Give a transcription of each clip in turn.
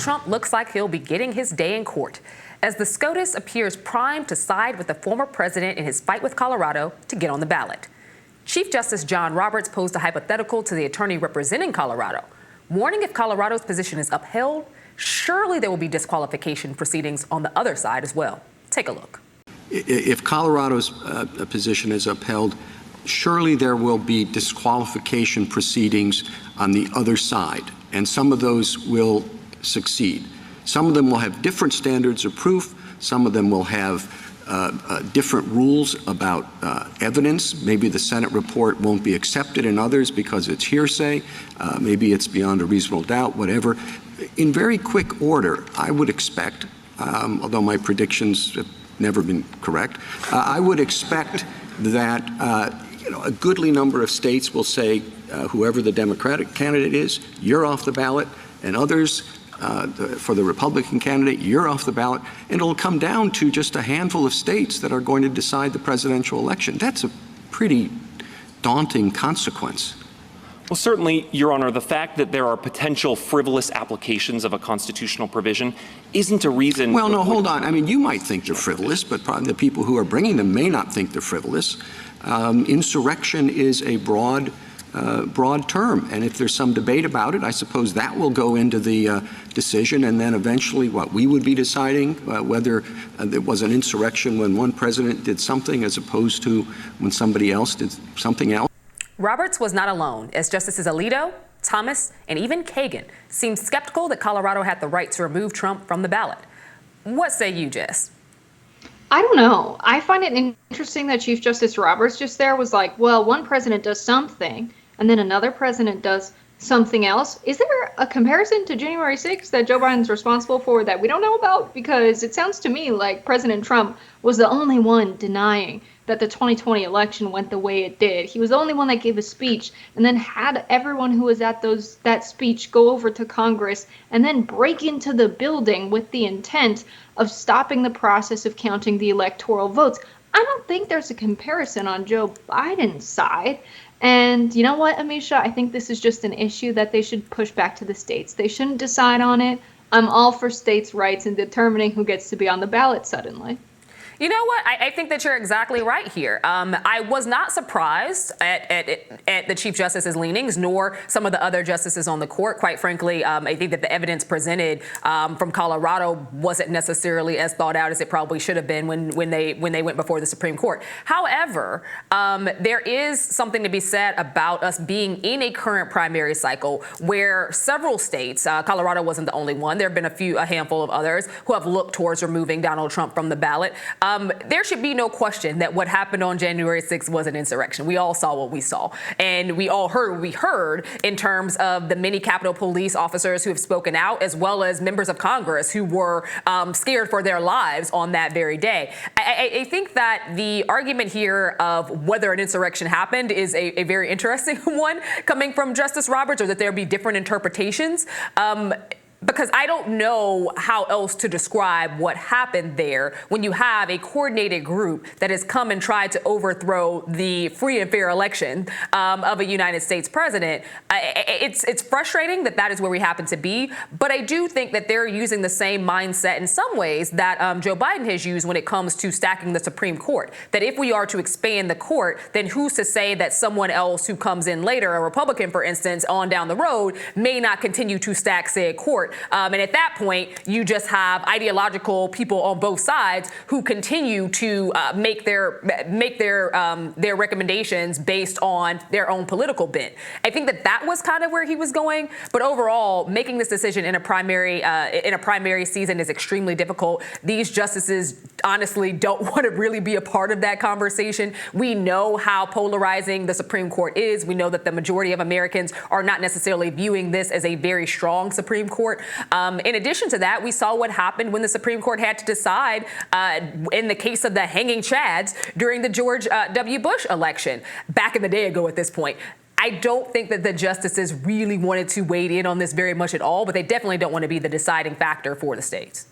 Trump looks like he'll be getting his day in court, as the SCOTUS appears primed to side with the former president in his fight with Colorado to get on the ballot. Chief Justice John Roberts posed a hypothetical to the attorney representing Colorado, warning if Colorado's position is upheld, surely there will be disqualification proceedings on the other side as well. Take a look. If Colorado's position is upheld, surely there will be disqualification proceedings on the other side, and some of those will succeed. Some of them will have different standards of proof. Some of them will have different rules about evidence. Maybe the Senate report won't be accepted in others because it's hearsay. Maybe it's beyond a reasonable doubt, whatever. In very quick order, I would expect, although my predictions have never been correct, I would expect that a goodly number of states will say, whoever the Democratic candidate is, you're off the ballot, and others, for the Republican candidate, you're off the ballot, and it'll come down to just a handful of states that are going to decide the presidential election. That's a pretty daunting consequence. Well, certainly, Your Honor, the fact that there are potential frivolous applications of a constitutional provision isn't a reason. Well, no, hold on. I mean, you might think they're frivolous, but probably the people who are bringing them may not think they're frivolous. Insurrection is a broad term, and if there's some debate about it, I suppose that will go into the decision, and then eventually what we would be deciding whether there was an insurrection when one president did something as opposed to when somebody else did something else. Roberts was not alone, as Justices Alito, Thomas, and even Kagan seemed skeptical that Colorado had the right to remove Trump from the ballot. What say you, Jess? I don't know. I find it interesting that Chief Justice Roberts just there was like, well, one president does something, and then another president does something else. Is there a comparison to January 6th that Joe Biden's responsible for that we don't know about? Because it sounds to me like President Trump was the only one denying that the 2020 election went the way it did. He was the only one that gave a speech and then had everyone who was at that speech go over to Congress and then break into the building with the intent of stopping the process of counting the electoral votes. I don't think there's a comparison on Joe Biden's side. And you know what, Ameshia? I think this is just an issue that they should push back to the states. They shouldn't decide on it. I'm all for states' rights in determining who gets to be on the ballot suddenly. You know what? I think that you're exactly right here. I was not surprised at the Chief Justice's leanings, nor some of the other justices on the court. Quite frankly, I think that the evidence presented from Colorado wasn't necessarily as thought out as it probably should have been when they went before the Supreme Court. However, there is something to be said about us being in a current primary cycle where several states, Colorado wasn't the only one, there have been a handful of others who have looked towards removing Donald Trump from the ballot. There should be no question that what happened on January 6th was an insurrection. We all saw what we saw, and we all heard what we heard in terms of the many Capitol Police officers who have spoken out, as well as members of Congress who were scared for their lives on that very day. I think that the argument here of whether an insurrection happened is a very interesting one coming from Justice Roberts, or that there be different interpretations. Because I don't know how else to describe what happened there when you have a coordinated group that has come and tried to overthrow the free and fair election of a United States president. It's frustrating that is where we happen to be, but I do think that they're using the same mindset in some ways that Joe Biden has used when it comes to stacking the Supreme Court. That if we are to expand the court, then who's to say that someone else who comes in later, a Republican, for instance, on down the road, may not continue to stack said court. And at that point, you just have ideological people on both sides who continue to make their recommendations based on their own political bent. I think that was kind of where he was going. But overall, making this decision in a primary season is extremely difficult. These justices honestly don't want to really be a part of that conversation. We know how polarizing the Supreme Court is. We know that the majority of Americans are not necessarily viewing this as a very strong Supreme Court. In addition to that, we saw what happened when the Supreme Court had to decide in the case of the hanging chads during the George W. Bush election back in the day ago at this point. I don't think that the justices really wanted to wade in on this very much at all, but they definitely don't want to be the deciding factor for the states.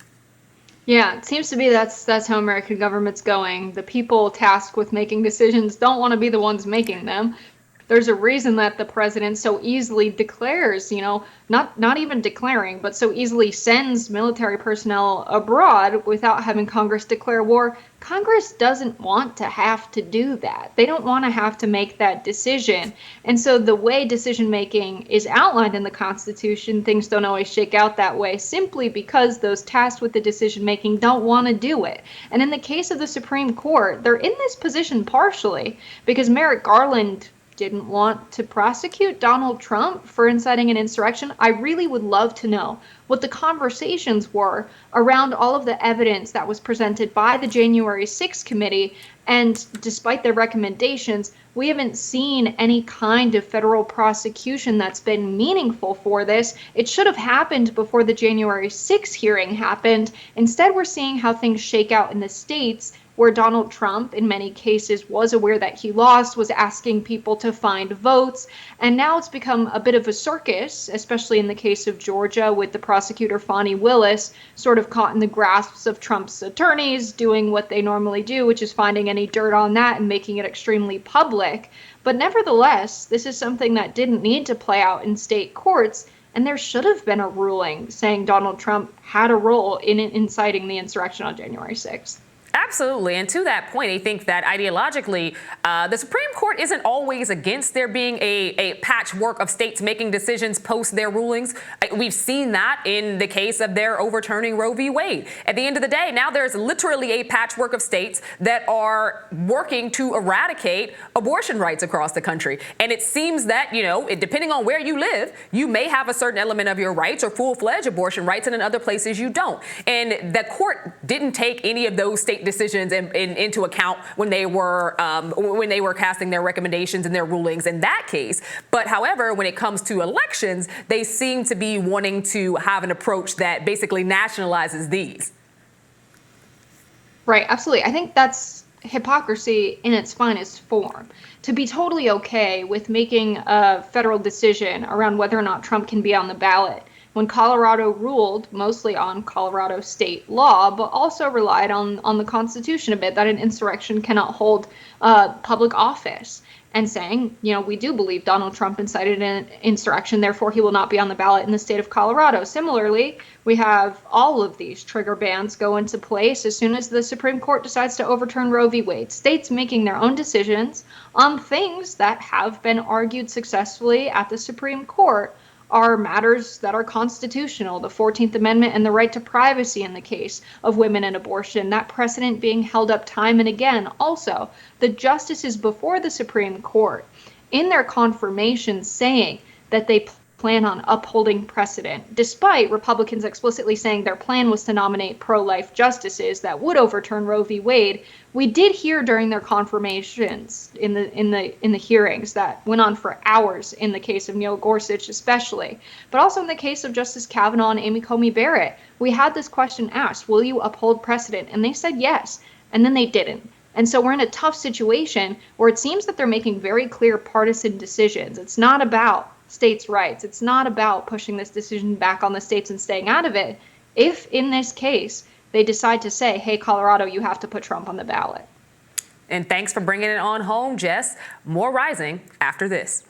Yeah, it seems to be that's how American government's going. The people tasked with making decisions don't want to be the ones making them. There's a reason that the president so easily declares, not even declaring, but so easily sends military personnel abroad without having Congress declare war. Congress doesn't want to have to do that. They don't want to have to make that decision. And so the way decision making is outlined in the Constitution, things don't always shake out that way simply because those tasked with the decision making don't want to do it. And in the case of the Supreme Court, they're in this position partially because Merrick Garland didn't want to prosecute Donald Trump for inciting an insurrection. I really would love to know what the conversations were around all of the evidence that was presented by the January 6th committee. And despite their recommendations, we haven't seen any kind of federal prosecution that's been meaningful for this. It should have happened before the January 6th hearing happened. Instead, we're seeing how things shake out in the states where Donald Trump, in many cases, was aware that he lost, was asking people to find votes. And now it's become a bit of a circus, especially in the case of Georgia, with the prosecutor Fani Willis sort of caught in the grasps of Trump's attorneys, doing what they normally do, which is finding any dirt on that and making it extremely public. But nevertheless, this is something that didn't need to play out in state courts. And there should have been a ruling saying Donald Trump had a role in inciting the insurrection on January 6th. Absolutely. And to that point, I think that ideologically, the Supreme Court isn't always against there being a patchwork of states making decisions post their rulings. We've seen that in the case of their overturning Roe v. Wade. At the end of the day, now there's literally a patchwork of states that are working to eradicate abortion rights across the country. And it seems that, depending on where you live, you may have a certain element of your rights or full-fledged abortion rights, and in other places you don't. And the court didn't take any of those state decisions into account when they were casting their recommendations and their rulings in that case. But however, when it comes to elections, they seem to be wanting to have an approach that basically nationalizes these. Right, absolutely. I think that's hypocrisy in its finest form. To be totally okay with making a federal decision around whether or not Trump can be on the ballot when Colorado ruled mostly on Colorado state law, but also relied on the Constitution a bit, that an insurrection cannot hold public office, and saying, we do believe Donald Trump incited an insurrection, therefore he will not be on the ballot in the state of Colorado. Similarly, we have all of these trigger bans go into place as soon as the Supreme Court decides to overturn Roe v. Wade. States making their own decisions on things that have been argued successfully at the Supreme Court are matters that are constitutional, the 14th Amendment and the right to privacy in the case of women and abortion, that precedent being held up time and again. Also, the justices before the Supreme Court, in their confirmation, saying that they plan on upholding precedent, despite Republicans explicitly saying their plan was to nominate pro-life justices that would overturn Roe v. Wade. We did hear during their confirmations in the hearings that went on for hours in the case of Neil Gorsuch especially, but also in the case of Justice Kavanaugh and Amy Coney Barrett, we had this question asked, will you uphold precedent? And they said yes, and then they didn't. And so we're in a tough situation where it seems that they're making very clear partisan decisions. It's not about states' rights. It's not about pushing this decision back on the states and staying out of it. If, in this case, they decide to say, hey, Colorado, you have to put Trump on the ballot. And thanks for bringing it on home, Jess. More Rising after this.